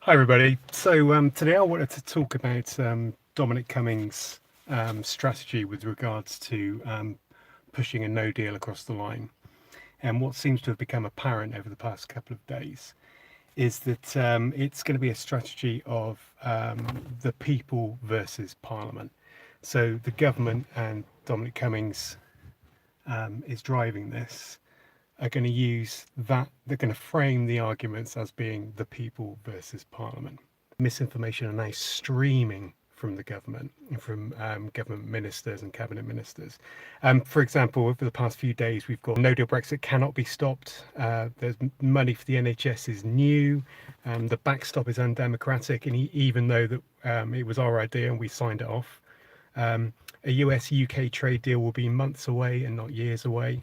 Hi everybody. So today I wanted to talk about Dominic Cummings' strategy with regards to pushing a no deal across the line. And what seems to have become apparent over the past couple of days is that it's going to be a strategy of the people versus Parliament. So the government and Dominic Cummings is driving this are going to use that, they're going to frame the arguments as being the people versus Parliament. Misinformation are now streaming from the government and from government ministers and cabinet ministers. For example, over the past few days, we've got no deal Brexit cannot be stopped. There's money for the NHS is new. The backstop is undemocratic, and even though that it was our idea and we signed it off, a US-UK trade deal will be months away and not years away.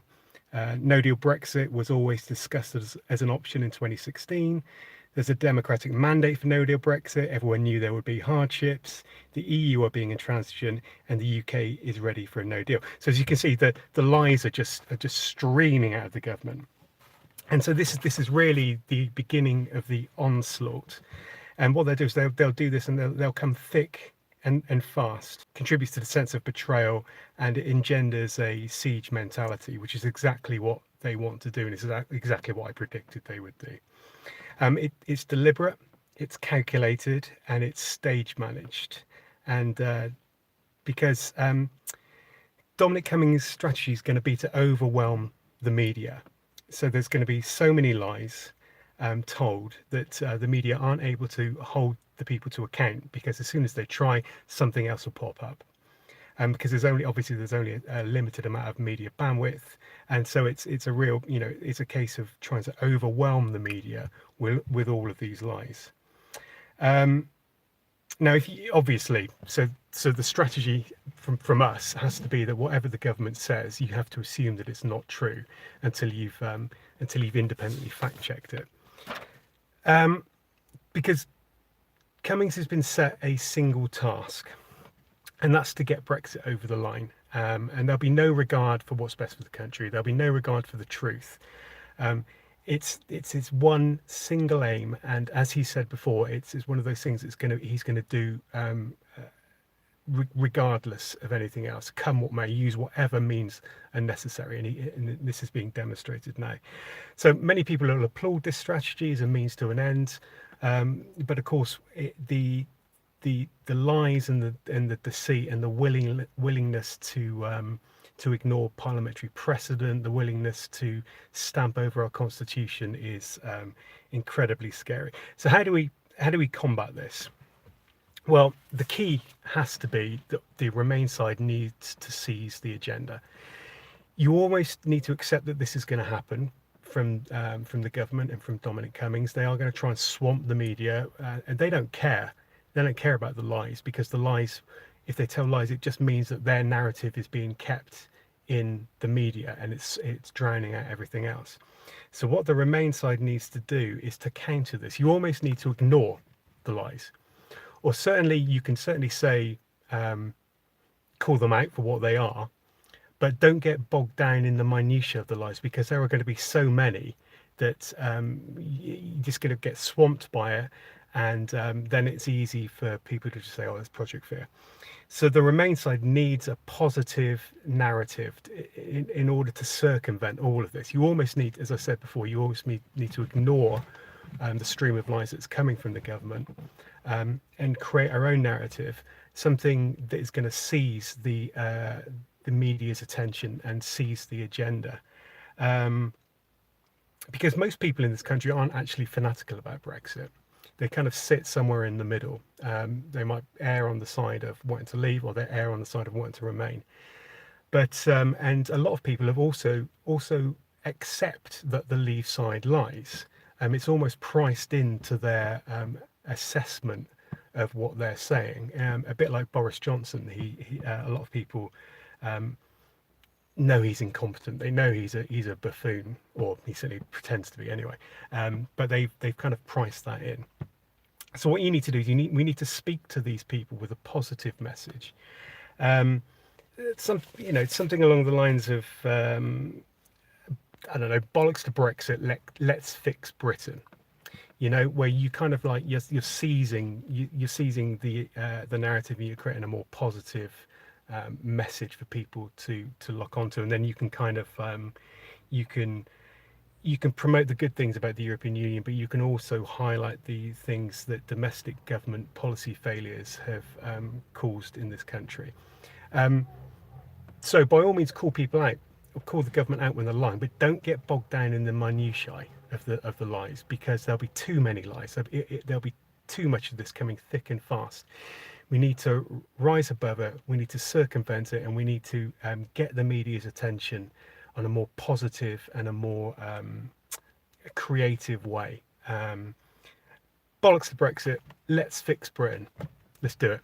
No deal Brexit was always discussed as an option in 2016. There's a democratic mandate for no deal Brexit. Everyone knew there would be hardships. The EU are being intransigent, and the UK is ready for a no deal. So as you can see, the lies are just streaming out of the government. And so this is really the beginning of the onslaught. And what they'll do is they'll do this, and they'll come thick and fast, contributes to the sense of betrayal, and it engenders a siege mentality, which is exactly what they want to do, and it's exactly what I predicted they would do. It's deliberate, it's calculated, and it's stage managed. And because Dominic Cummings' strategy is going to be to overwhelm the media. So there's going to be so many lies told that the media aren't able to hold the people to account, because as soon as they try, something else will pop up. Because there's only a limited amount of media bandwidth, and so it's a real, it's a case of trying to overwhelm the media with all of these lies. Now, if you, obviously, so the strategy from us has to be that whatever the government says, you have to assume that it's not true until you've independently fact checked it. Because Cummings has been set a single task, and that's to get Brexit over the line. And there'll be no regard for what's best for the country. There'll be no regard for the truth. It's his one single aim, and as he said before, it's one of those things he's going to do regardless of anything else, come what may, use whatever means are necessary, and this is being demonstrated now. So many people will applaud this strategy as a means to an end, but of course the lies and the deceit and the willingness to ignore parliamentary precedent, the willingness to stamp over our constitution is incredibly scary. So how do we combat this? Well, the key has to be that the Remain side needs to seize the agenda. You almost need to accept that this is going to happen from the government and from Dominic Cummings. They are going to try and swamp the media, and they don't care. They don't care about the lies, because the lies, if they tell lies, it just means that their narrative is being kept in the media, and it's drowning out everything else. So what the Remain side needs to do is to counter this. You almost need to ignore the lies. Or certainly, you can certainly say, call them out for what they are, but don't get bogged down in the minutia of the lies, because there are going to be so many that you're just going to get swamped by it, and then it's easy for people to just say, oh, it's Project Fear. So the Remain side needs a positive narrative in order to circumvent all of this. You almost need, as I said before, you always need to ignore the stream of lies that's coming from the government, and create our own narrative, something that is going to seize the media's attention and seize the agenda. Because most people in this country aren't actually fanatical about Brexit. They kind of sit somewhere in the middle. They might err on the side of wanting to leave, or they err on the side of wanting to remain. But and a lot of people have also accept that the Leave side lies. It's almost priced into their assessment of what they're saying. A bit like Boris Johnson, a lot of people know he's incompetent. They know he's a buffoon, or he certainly pretends to be anyway. But they've kind of priced that in. So what you need to do is we need to speak to these people with a positive message. Something along the lines of I don't know, bollocks to Brexit. Let's fix Britain. where you kind of like you're seizing you're seizing the narrative, and you're creating a more positive message for people to lock onto, and then you can kind of you can you can promote the good things about the European Union, but you can also highlight the things that domestic government policy failures have caused in this country. So by all means, call people out, or call the government out when they're lying, but don't get bogged down in the minutiae of the lies, because there'll be too many lies. There'll be too much of this coming thick and fast. We need to rise above it. We need to circumvent it, and we need to get the media's attention on a more positive and a more creative way. Bollocks to Brexit. Let's fix Britain. Let's do it.